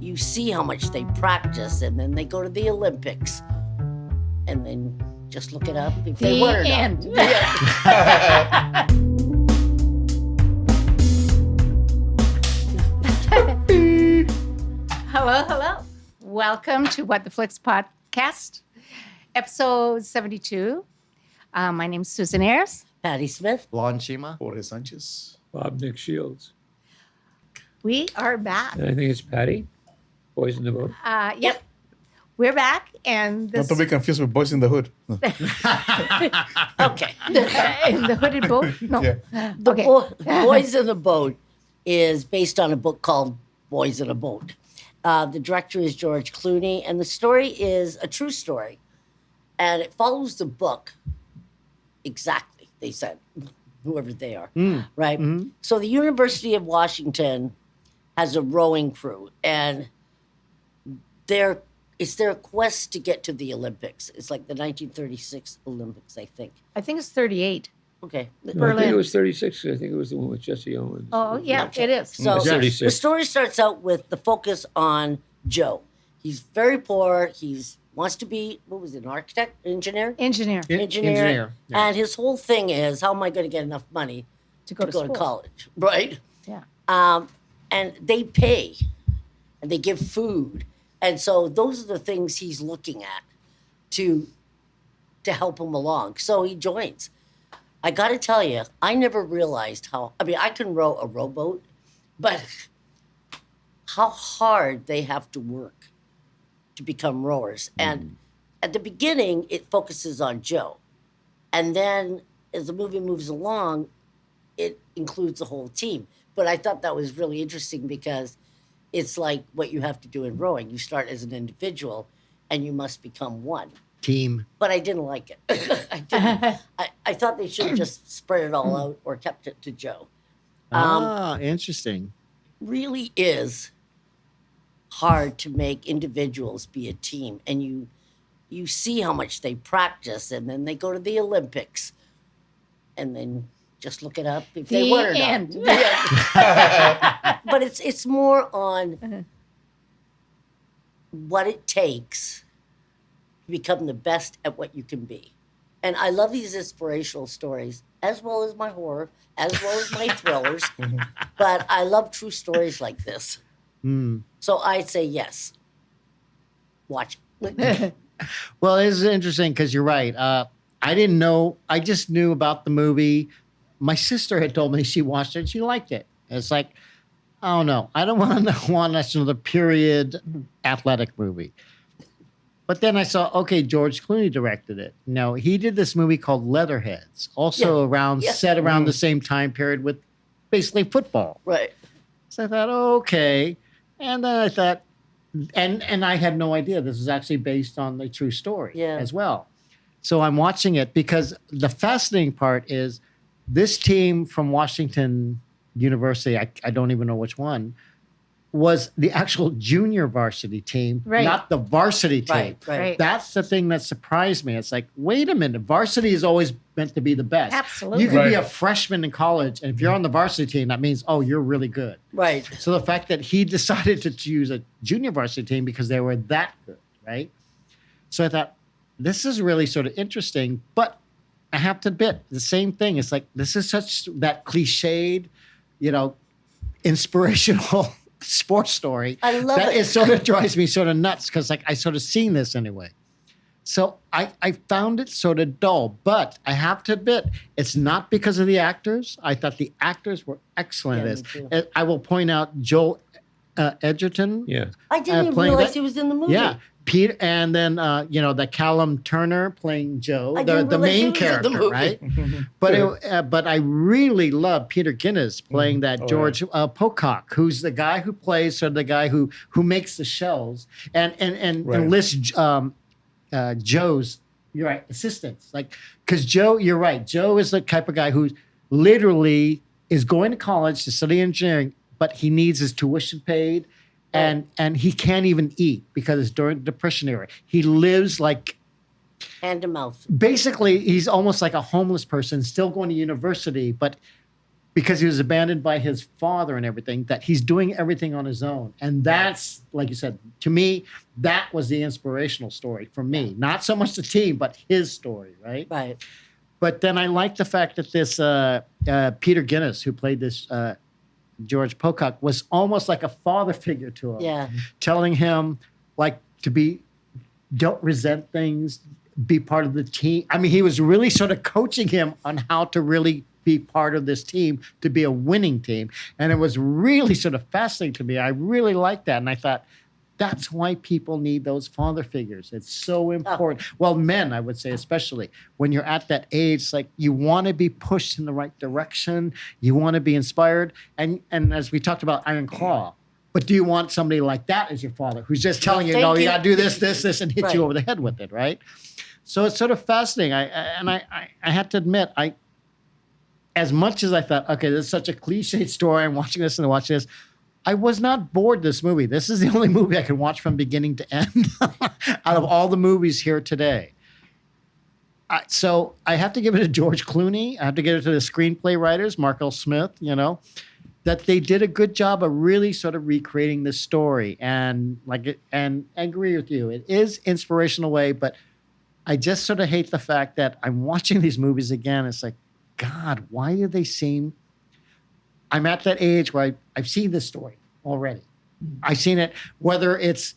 you see how much they practice, and then they go to the Olympics, and then just look it up if they were or not. Yeah. Hello. Welcome to What the Flicks podcast, episode 72. My name's Susan Ayers. Patty Smith. Lon Shima. Jorge Sanchez. Bob Nick Shields. We are back. And I think it's Patty. Boys in the boat. Yep. We're back, and Not to be confused with Boys in the Hood. No. Okay. in the hooded boat. No. Yeah. Okay. Boys in the Boat is based on a book called Boys in a Boat. The director is George Clooney, and the story is a true story. And it follows the book exactly, they said, whoever they are, right? Mm-hmm. So the University of Washington has a rowing crew, and it's their quest to get to the Olympics. It's like the 1936 Olympics, I think. I think it's 38. Okay. No, I Berlin. think it was 36. I think it was the one with Jesse Owens. Oh, yeah, it is. So It's 36. the story starts out with the focus on Joe. He's very poor. He wants to be, an architect, engineer? Engineer. Engineer. Yeah. And his whole thing is, how am I going to get enough money To go to to school. college, right? Yeah. And they pay, and they give food. And so those are the things he's looking at to help him along. So he joins. I got to tell you, I never realized I can row a rowboat, but how hard they have to work to become rowers. And at the beginning, it focuses on Joe. And then as the movie moves along, it includes the whole team. But I thought that was really interesting because it's like what you have to do in rowing. You start as an individual and you must become one. Team. But I didn't like it. I didn't. I thought they should have just spread it all out or kept it to Joe. Interesting. Really is hard to make individuals be a team, and you see how much they practice, and then they go to the Olympics, and then just look it up if they were or not. Yeah. But it's more on what it takes to become the best at what you can be. And I love these inspirational stories, as well as my horror, as well as my thrillers. But I love true stories like this. So I'd say yes. Watch it. Well, it's interesting because you're right. I didn't know. I just knew about the movie. My sister had told me she watched it and she liked it. It's like, I don't know. I don't want to watch another period athletic movie. But then I saw, okay, George Clooney directed it. Now, he did this movie called Leatherheads, also set around the same time period with basically football. Right. So I thought, okay. And then I thought, and I had no idea this was actually based on the true story as well. So I'm watching it because the fascinating part is this team from Washington University, I don't even know which one, was the actual junior varsity team, not the varsity team. Right. That's the thing that surprised me. It's like, wait a minute, varsity is always meant to be the best. Absolutely. You could be a freshman in college, and if you're on the varsity team, that means, oh, you're really good. Right. So the fact that he decided to choose a junior varsity team because they were that good, right? So I thought, this is really sort of interesting, but I have to admit, the same thing. It's like, this is such that cliched, inspirational sports story. I love it. It sort of drives me sort of nuts because I sort of seen this anyway. So I found it sort of dull, but I have to admit, it's not because of the actors. I thought the actors were excellent at this. I will point out Joel Edgerton. Yeah. I didn't even realize he was in the movie. Yeah. Pete, and then the Callum Turner playing Joe, the main character, right? But I really love Peter Guinness playing that George Pocock, who's the guy who plays sort of the guy who makes the shells and lists Joe's assistants, because Joe, you're right. Joe is the type of guy who literally is going to college to study engineering, but he needs his tuition paid. And he can't even eat because it's during the Depression era. He lives like hand to mouth. Basically, he's almost like a homeless person, still going to university, but because he was abandoned by his father and everything, that he's doing everything on his own. And that's, like you said, to me, that was the inspirational story for me. Not so much the team, but his story, right? Right. But then I like the fact that this Peter Guinness, who played this George Pocock, was almost like a father figure to him. Yeah. Telling him, like, don't resent things, be part of the team. I mean, he was really sort of coaching him on how to really be part of this team, to be a winning team. And it was really sort of fascinating to me. I really liked that. And I thought, that's why people need those father figures. It's so important. Well, men, I would say, especially when you're at that age, it's like you want to be pushed in the right direction. You want to be inspired. And as we talked about Iron Claw, but do you want somebody like that as your father who's just telling you, no, you got to do this, and hit you over the head with it, right? So it's sort of fascinating. I have to admit, as much as I thought, okay, this is such a cliched story, I'm watching this and watching this, I was not bored this movie. This is the only movie I can watch from beginning to end out of all the movies here today. So I have to give it to George Clooney. I have to give it to the screenplay writers, Mark L. Smith, that they did a good job of really sort of recreating this story. And I agree with you. It is inspirational way, but I just sort of hate the fact that I'm watching these movies again. It's like, God, why do they seem... I'm at that age where I've seen this story already. I've seen it, whether it's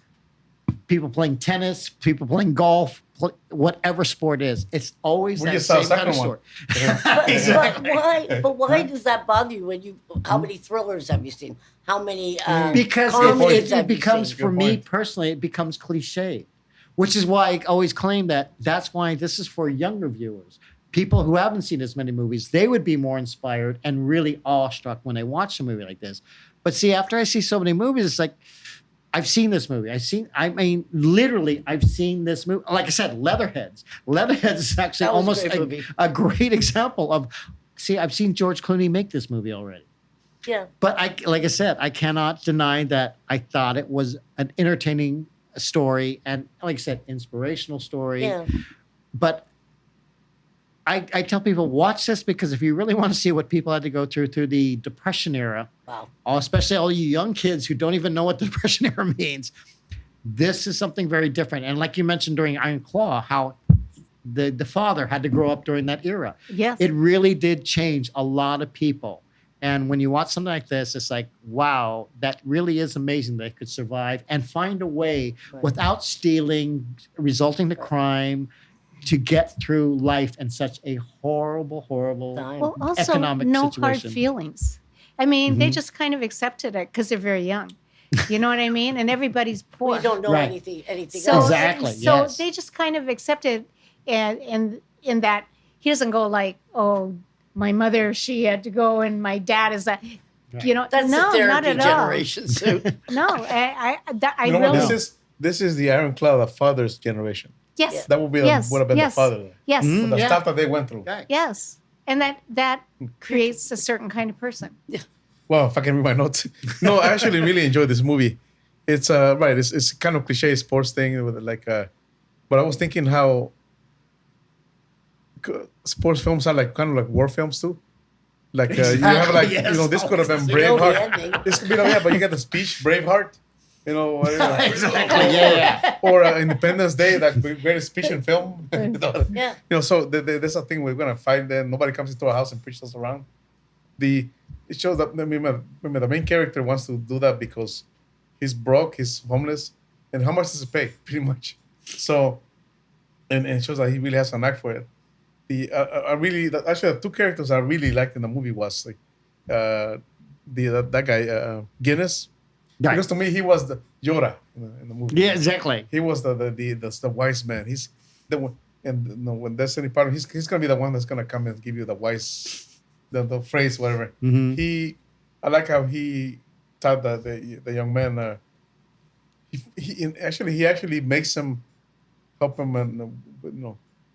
people playing tennis, people playing golf, whatever sport is. It's always that same kind of story. But why does that bother you how many thrillers have you seen? How many because comedies it becomes, for me personally, it becomes cliche, which is why I always claim that's why this is for younger viewers. People who haven't seen as many movies, they would be more inspired and really awestruck when they watch a movie like this. But see, after I see so many movies, it's like, I've seen this movie. Literally, I've seen this movie. Like I said, Leatherheads. Leatherheads is actually almost a great example of, see, I've seen George Clooney make this movie already. Yeah. But like I said, I cannot deny that I thought it was an entertaining story and, like I said, inspirational story. Yeah. But I tell people, watch this because if you really want to see what people had to go through the Depression era, wow, especially all you young kids who don't even know what the Depression era means, this is something very different. And like you mentioned during Iron Claw, how the father had to grow up during that era. Yes. It really did change a lot of people. And when you watch something like this, it's like, wow, that really is amazing that they could survive and find a way without stealing, resulting to crime, to get through life in such a horrible Well, also, economic no situation. hard feelings. I mean, they just kind of accepted it because they're very young. You know what I mean? And everybody's poor. We don't know Right. anything So, else. Exactly, So yes. they just kind of accepted, and in that he doesn't go like, oh, my mother, she had to go, and my dad is that. Right. You know, That's no, the not therapy at generation, Sue. all. No, I You know really. what? This is the Iron Claw, the father's generation. Yes. That would Yes, have been yes. the father. Yes. Mm. The Yeah. stuff that they went through. Okay. Yes. And that creates a certain kind of person. Well, if I can read my notes. No, I actually really enjoyed this movie. It's right. It's kind of cliche sports thing with but I was thinking how sports films are kind of like war films too. Like you have Yes. this could have been You know the Braveheart. ending. This could be but you get the speech Braveheart. Exactly. Yeah. Or Independence Day, that greatest speech in film. Yeah. So there's a thing we're gonna find. Then nobody comes into our house and pushes us around. It shows that remember the main character wants to do that because he's broke, he's homeless, and how much does it pay? Pretty much. So, and it shows that he really has a knack for it. The two characters I really liked in the movie was that guy Guinness. Right. Because to me, he was the Yoda in the movie. Yeah, exactly. He was the wise man. He's the one, and when there's any problem, he's gonna be the one that's gonna come and give you the wise, the phrase, whatever. Mhm. I like how he taught the young man. He actually makes him help him and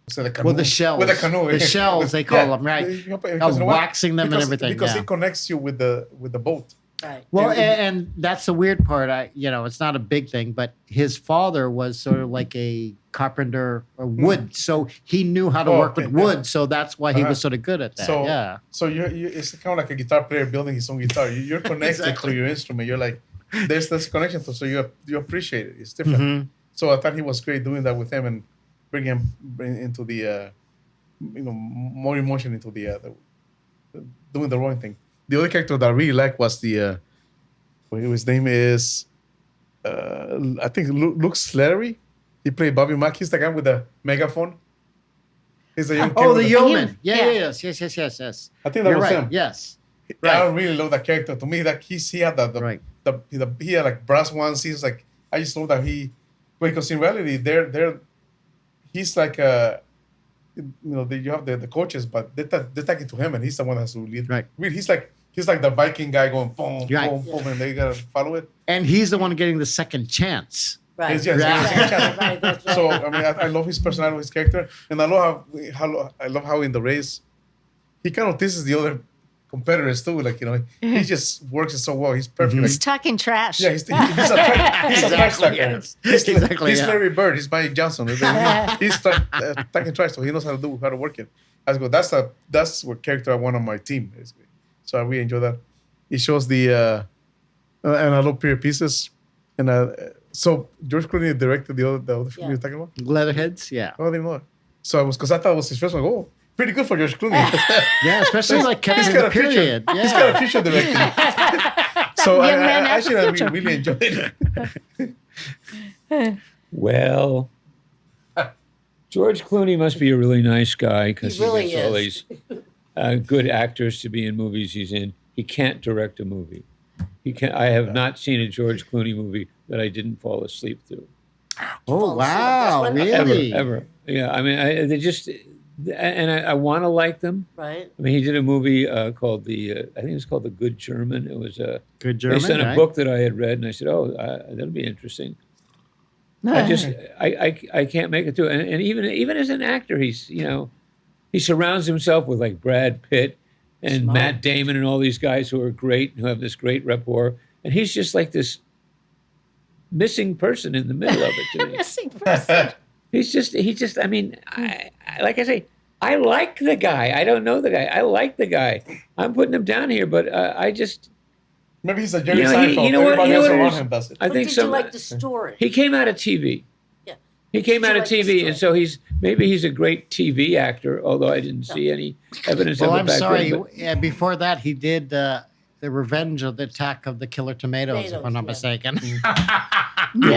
so the canoe. Well, the shells. With the canoe. The shells, they call them, right? Because you know what? Waxing them and everything. Because yeah. he connects you with the boat. Right. Well, and that's the weird part. It's not a big thing, but his father was sort of like a carpenter or wood, so he knew how to work with wood. So that's why he was sort of good at that. So, so you it's kind of like a guitar player building his own guitar. You're connected Exactly. to your instrument. You're like, there's this connection, so you appreciate it. It's different. Mm-hmm. So I thought he was great doing that with him and bring into the, more emotion into the doing the rowing thing. The other character that I really liked was his name is, I think Luke Slattery. He played Bobby Mack. He's the guy with the megaphone. He's the young kid. Oh, with the yeoman. Yes. I think that You're was right. him. Yes. I really love that character. To me, that he had he had like brass ones. He's like, I just know that because in reality, he's like you have the coaches, but they're talking to him, and he's the one that has to lead. Right. Really, he's like the Viking guy going boom, Right. boom, boom, and they gotta follow it. And he's the one getting the second chance. Right. Yes, Right, right, that's right. So I mean, I love his personality, his character, and I love how in the race he kind of teases the other competitors too. Like he just works it so well. He's perfect. He's talking trash. Yeah, he's a trash talker. Yes. He's Yeah. Larry Bird. He's Mike Johnson. He's talking trash, so he knows how to work it. I go, that's what character I want on my team. Basically. So I really enjoy that. It shows and I love period pieces. And so George Clooney directed the other film you were talking about. Leatherheads, yeah. Oh, I didn't know. So because I thought it was his first one. Oh, pretty good for George Clooney. Yeah, especially like Kevin He's in got the a future. period. He's got a future directing. So young man I has a actually future. really enjoyed it. Well, George Clooney must be a really nice guy because He really gets all is. these good actors to be in movies he's in. He can't direct a movie. I have not seen a George Clooney movie that I didn't fall asleep through. Oh, wow. That's what- Really? Ever. Yeah, I mean, they just, and I want to like them. Right. I mean, he did a movie called I think it was called The Good German. It was Good German, based on a right? book that I had read, and I said, "Oh, that'll be interesting." I can't make it through. And even as an actor, he surrounds himself with like Brad Pitt and Smart. Matt Damon and all these guys who are great and who have this great rapport, and he's just like this missing person in the middle of it to me. Missing person. He just. I mean, like I say, I like the guy. I don't know the guy. I like the guy. I'm putting him down here, but I just. Maybe he's a Jerry You know, Seinfeld. you know what- Everybody you know else what it around is? him does it. I But think did some. you like the story? He came out of TV. Yeah. He came Did out you of like the TV, and story? so maybe he's a great TV actor. Although I didn't see any evidence Well, of it I'm back sorry. then. but- Yeah, before that, he did The Revenge of the Attack of the Killer Tomatoes, if I'm not Tomatoes, mistaken. No.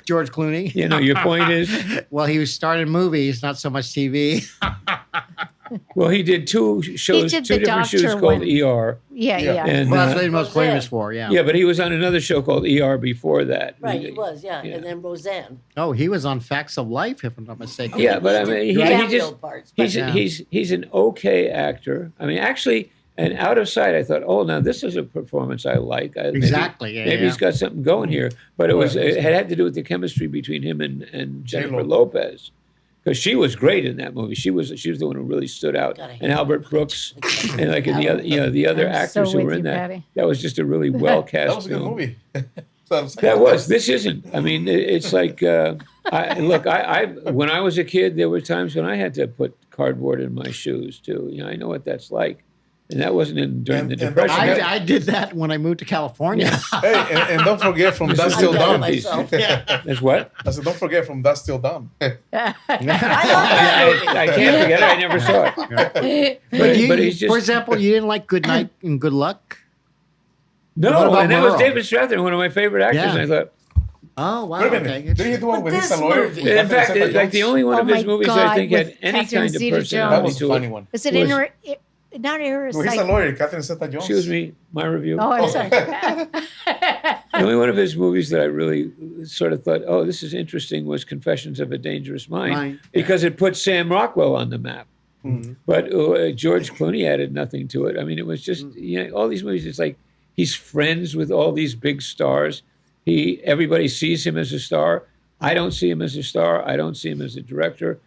George Clooney. Your point is, Well, he was starring movies, not so much TV. well, he did two shows, did two the different shows doctor called one. ER. Yeah. And, Well, that's what he's most Roseanne. famous for, yeah. yeah, but he was on another show called ER before that. Right, he was, yeah. Yeah. And then Roseanne. Oh, he was on Facts of Life, if I'm not mistaken. Yeah, but I mean, he Cameo just parts, but- he's an okay actor. I mean, actually, and Out of Sight, I thought, oh, now this is a performance I like. Exactly, yeah, Maybe yeah. he's got something going here. But it had to do with the chemistry between him and Jennifer J-Lo. Lopez, because she was great in that movie. She was the one who really stood out. Gotta hate And Albert Brooks, and like in the other the other I'm actors so who were with in you, that. Patty. That was just a really well cast. That was a good film. movie. So I'm saying- That was. This isn't. I mean, it's like. I when I was a kid, there were times when I had to put cardboard in my shoes too. I know what that's like, and that wasn't during the And Depression. I did that when I moved to California. Hey, and don't forget from This That's is Still the Dawn. movies. myself. That's what. I said, don't forget from That's Still Dawn. I love Yeah, that movie. I can't forget it. I never saw it. But he's just for example, you didn't like Good Night and Good Luck? What no, about and that was Merle? David Strathairn, one of my favorite actors. Yeah. And I thought, Oh, wow. Wait a minute. Okay. Did he do one But when he's this a lawyer? movie- with in Catherine fact, it's like the Zeta-Jones? only one Oh of his my movies that I God, think had with any Catherine kind of Zeta-Jones. personality That was a to funny it. one. Is it Was- not Iris? No, he's a lawyer, Catherine Zeta-Jones. Excuse me, my review. Oh, I'm sorry. The only one of his movies that I really sort of thought, oh, this is interesting, was Confessions of a Dangerous Mind, Mind, because it put Sam Rockwell on the map. Mm-hmm. But George Clooney added nothing to it. I mean, it was just, all these movies, it's like he's friends with all these big stars. Everybody sees him as a star. I don't see him as a star. I don't see him as a director.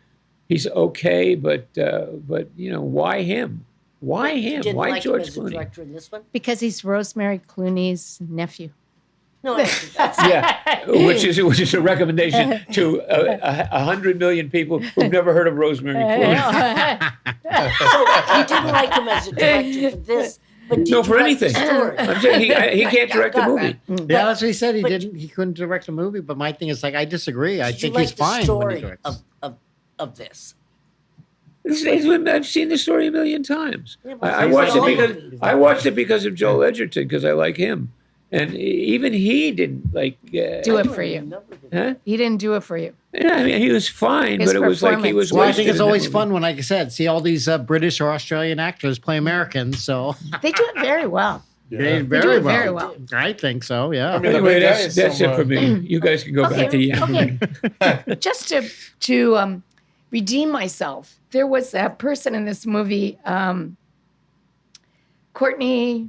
He's okay, but why him? Why You him? didn't Why like George him as a Clooney? director in this one? Because he's Rosemary Clooney's nephew. No, actually, that's Yeah, which is a recommendation to 100 million people who've never heard of Rosemary Clooney. so you didn't like him as a director for this, but did No, you for like anything. the story? I'm saying he can't Yeah, direct a got movie. that. Yeah, that's what he said. He but- didn't. He couldn't direct a movie. But my thing is like, I disagree. I Did you think like he's the fine when he story directs. of this? I've seen the story a million times. Yeah, but I he's watched not it because all I watched it because of Joel Edgerton because I like him, and even he didn't like Do it for you. Huh? He didn't do it for you. Yeah, I mean he was fine, His but it was like he was. Well, I wasted think it's in that always movie. fun when, like I said, see all these British or Australian actors play Americans. So They do it very well. they They do very it well. very well. I think so. Yeah. I mean, Anyway, the big guy that's is it for me. You guys can go back to yammering. Just to redeem myself, there was a person in this movie, Courtney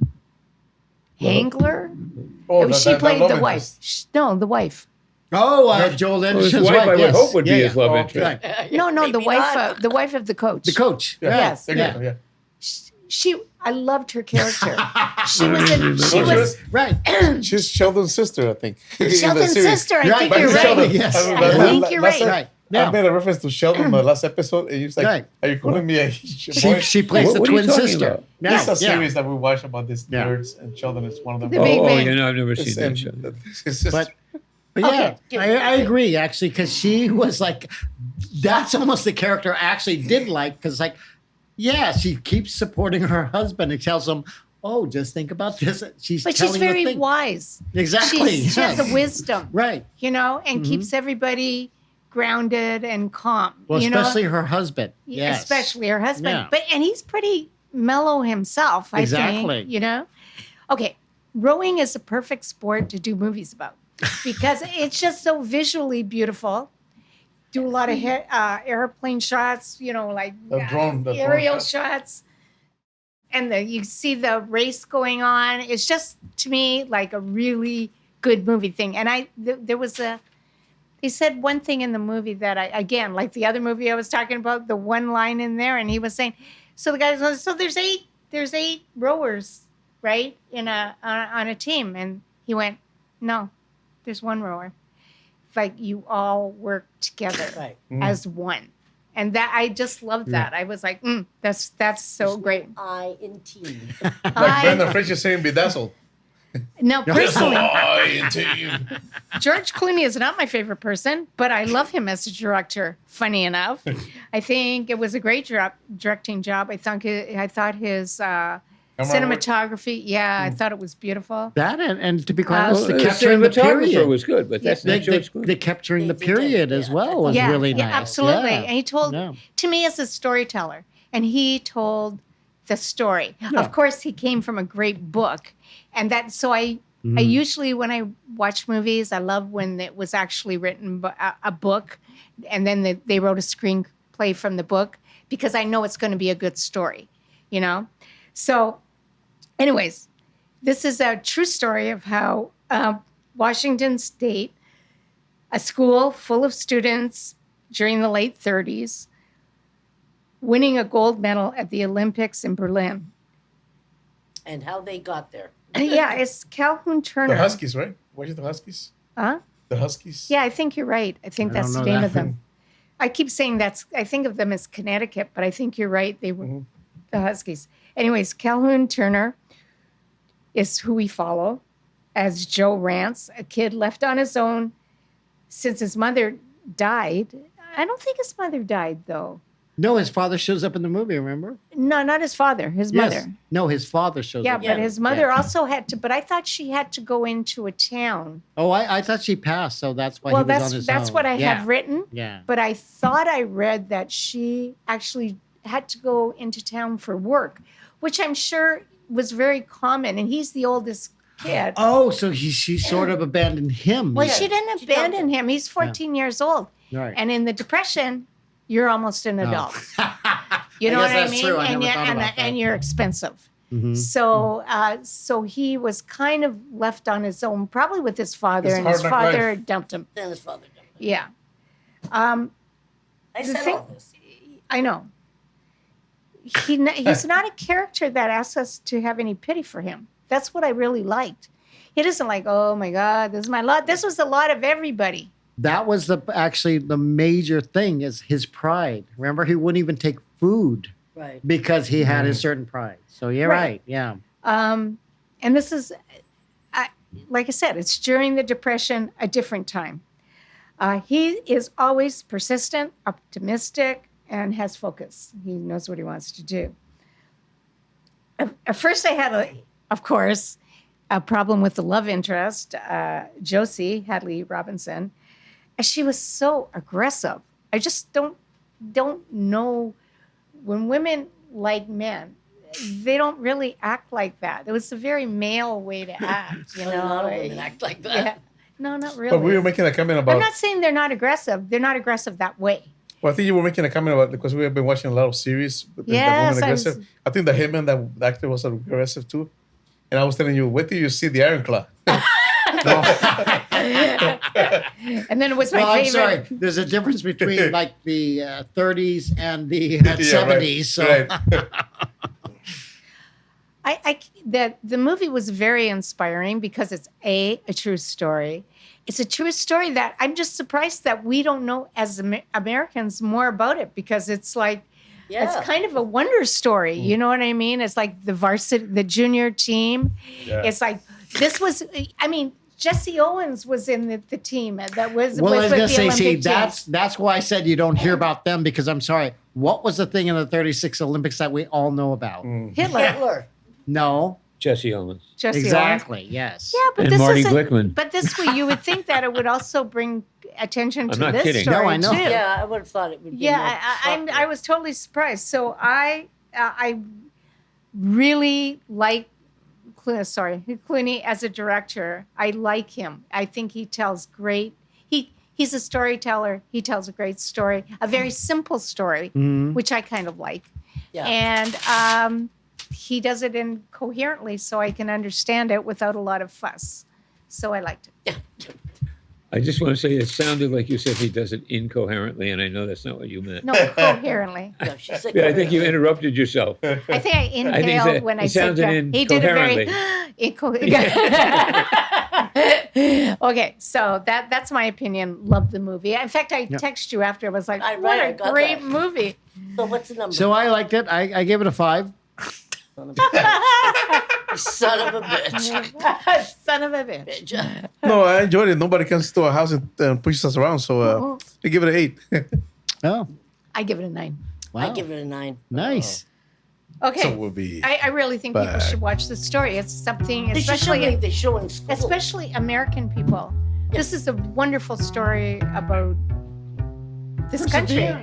Hangler. She played the wife. No, the wife. Oh, Joel Well, his Edgerton's wife, I would yes. hope, would be Yeah, his love Oh, interest. Right. No, the Maybe wife. not. The wife of the coach. The coach. Yeah. Yes. They're Yeah. good, yeah. I loved her character. She was in. She No, was Right. She's Sheldon's sister, I think. in the Sheldon's series. sister. I Right, think but you're Sheldon, right. yes. I I think you're last right. Right. I Yeah. made a reference to Sheldon in the last episode, and he was like, Right. "Are you calling me a boy?" She plays What- the what are you twin talking sister. about? Yeah. It's a yeah. series that we watch about these Yeah. nerds, and Sheldon is one of them. The Big Oh, Bang. you know, I've never It's- seen that and show. it's just- But Okay. yeah, I agree actually because she was like, that's almost the character I actually did like because like, yeah, she keeps supporting her husband and tells him, oh, just think about this. She's But telling she's the very thing. wise. Exactly. She has yes. a wisdom, Right. you know, and keeps everybody grounded and calm. Well, you know? especially her husband. Yes. Especially her husband. Yeah. And he's pretty mellow himself, I Exactly. think, you know? Okay, rowing is a perfect sport to do movies about because it's just so visually beautiful. Do a lot of airplane shots, you know, like The drone aerial shot. shots. And you see the race going on. It's just, to me, like a really good movie thing. And there was he said one thing in the movie that again, like the other movie I was talking about, the one line in there, and he was saying, so the guy goes, so there's eight rowers, right, on a team. And he went, no, there's one rower. Like you all work together Right. as one. And that I just loved that. I was like, that's so great. I in team. Like Brandon Fraser is saying bedazzled. Now, personally, I in team. George Clooney is not my favorite person, but I love him as a director. Funny enough, I think it was a great directing job. I thought his cinematography, I thought it was beautiful. That and to be quite honest, Well, the the capturing the cinematographer period. was good, but that's not George Clooney. The capturing the They did, period as yeah. well was really nice. Absolutely. Yeah. And he told, Yeah. to me, as a storyteller, and he told the story. Yeah. Of course, he came from a great book, and that. So I usually, when I watch movies, I love when it was actually written a book, and then they wrote a screenplay from the book because I know it's going to be a good story, you know. So, anyways, this is a true story of how Washington State, a school full of students during the late 30s, winning a gold medal at the Olympics in Berlin. And how they got there. Yeah, it's Calhoun Turner. The Huskies, right? What is the Huskies? Huh? The Huskies? Yeah, I think you're right. I think I that's the don't know name that of them. I keep saying I think of them as Connecticut, but I think you're right. They were the Huskies. Anyways, Calhoun Turner is who we follow as Joe Rance, a kid left on his own since his mother died. I don't think his mother died, though. No, his father shows up in the movie, remember? No, not his father, his Yes. mother. No, his father shows Yeah, up. but his mother also had to, but I thought she had to go into a town. Oh, I thought she passed, so that's why Well, he was on his that's own. what I Yeah. have written. Yeah. But I thought I read that she actually had to go into town for work, which I'm sure was very common. And he's the oldest kid. Oh, so she sort of abandoned him. Well, yeah. she didn't She abandon dumped him. He's 14 years old. Right. And in the Depression, you're almost an adult. You I know guess what I that's mean? true. I And, never thought about that. and you're expensive. Mhm. So he was kind of left on his own, probably with his father, It's and hard his knock father life. dumped him. Then his father died. Yeah. I The said thing- all this. I know. he's not a character that asks us to have any pity for him. That's what I really liked. He doesn't like, oh my God, this is my lot. This was the lot of everybody. That was actually the major thing is his pride. Remember, he wouldn't even take food Right. because he had his certain pride. So you're right. Yeah. And this is, like I said, it's during the Depression, a different time. He is always persistent, optimistic, and has focus. He knows what he wants to do. At first, I had, of course, a problem with the love interest, Josie Hadley Robinson. And she was so aggressive. I just don't know when women like men, they don't really act like that. It was a very male way to act, you A know. lot of women act like that. Yeah. No, not really. But we were making a comment about. I'm not saying they're not aggressive. They're not aggressive that way. Well, I think you were making a comment about because we have been watching a lot of series. With the Yes, woman aggressive. I think the hitman, that actor, was aggressive too. And I was telling you, wait till you see the Iron Claw. And then it was my Well, I'm favorite. sorry. There's a difference between like the 30s and the 70s. So The movie was very inspiring because it's a true story. It's a true story that I'm just surprised that we don't know as Americans more about it because it's like it's kind of a wonder story. You know what I mean? It's like the varsity, the junior team. Yeah. It's like this was. I mean, Jesse Owens was in the team that was. well, I was with gonna the say, see, Olympic team. that's why I said you don't hear about them because I'm sorry. What was the thing in the 36 Olympics that we all know about? Hitler. No, Jesse Owens. Jesse Owens. exactly. Yes. Yeah, but And this Marty isn't- Glickman. But this way, you would think that it would also bring attention to I'm not this kidding. story No, I know. too. Yeah, I would have thought it would be. Yeah, more I popular. was totally surprised. So I really like Clooney as a director. I like him. I think he tells great. He's a storyteller. He tells a great story, a very simple story, which I kind of like. Yeah. And he does it incoherently, so I can understand it without a lot of fuss. So I liked it. I just want to say it sounded like you said he does it incoherently, and I know that's not what you meant. No, coherently. No, she said Yeah, I think you interrupted yourself. I think I inhaled that when it I said sounded that. He did it very Okay, so that's my opinion. Love the movie. In fact, I texted you after. I was like, I what read, I a got great that. movie. So what's the number? So I liked it. I gave it a 5. Son of a bitch. You son of a bitch. Son of a bitch. No, I enjoyed it. Nobody comes to our house and pushes us around. So I give it an 8. Oh, I give it a 9. wow. I give it a 9. Nice. Okay. So it would be. I really think people Back. should watch this story. It's something, They show in school. especially American people. This is a wonderful story about this country.